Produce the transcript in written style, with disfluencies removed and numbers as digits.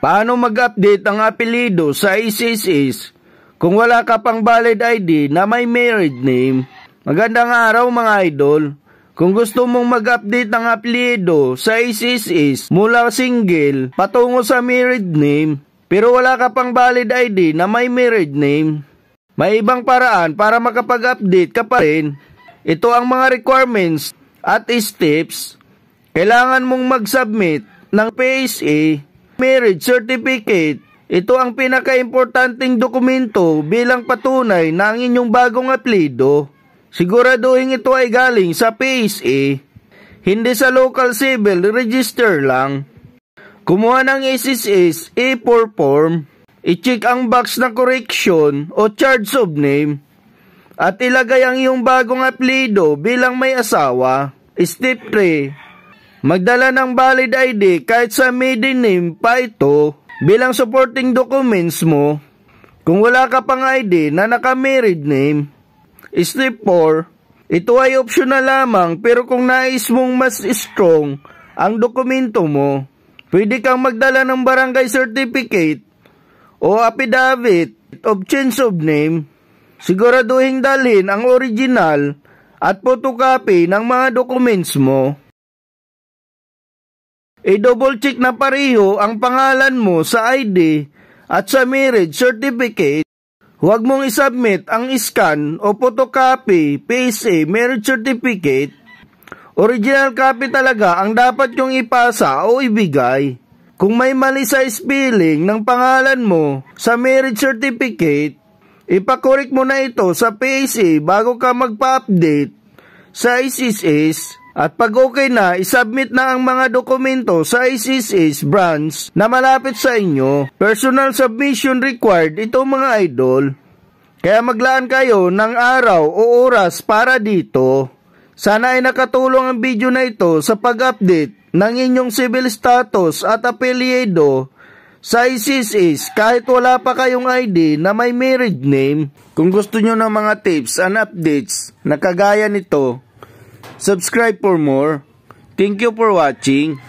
Paano mag-update ang apelyido sa SSS kung wala ka pang valid ID na may married name? Magandang araw mga idol. Kung gusto mong mag-update ng apelyido sa SSS mula single patungo sa married name, pero wala ka pang valid ID na may married name, may ibang paraan para makapag-update ka pa rin. Ito ang mga requirements at steps. Kailangan mong mag-submit ng PSA marriage certificate. Ito ang pinaka-importanting dokumento bilang patunay na ang inyong bagong apelyido. Siguraduhin ito ay galing sa PSA, hindi sa local civil register lang. Kumuha ng SSS A4 form, i-check ang box na correction o change of name, at ilagay ang iyong bagong apelyido bilang may asawa. Step 3. Magdala ng valid ID kahit sa maiden name pa ito bilang supporting documents mo kung wala ka pang ID na naka-married name. Step 4. Ito ay optional lamang, pero kung nais mong mas strong ang dokumento mo, pwede kang magdala ng barangay certificate o affidavit of change of name. Siguraduhin dalhin ang original at photocopy ng mga documents mo. I-double check na pareho ang pangalan mo sa ID at sa marriage certificate. Huwag mong isubmit ang scan o photocopy PSA marriage certificate. Original copy talaga ang dapat yung ipasa o ibigay. Kung may mali sa spelling ng pangalan mo sa marriage certificate, ipakorek mo na ito sa PSA bago ka magpa-update sa SSS. At pag okay na, isubmit na ang mga dokumento sa SSS branch na malapit sa inyo. Personal submission required ito mga idol. Kaya maglaan kayo ng araw o oras para dito. Sana ay nakatulong ang video na ito sa pag-update ng inyong civil status at apelyido sa SSS kahit wala pa kayong ID na may married name. Kung gusto nyo ng mga tips and updates na kagaya nito, subscribe for more. Thank you for watching.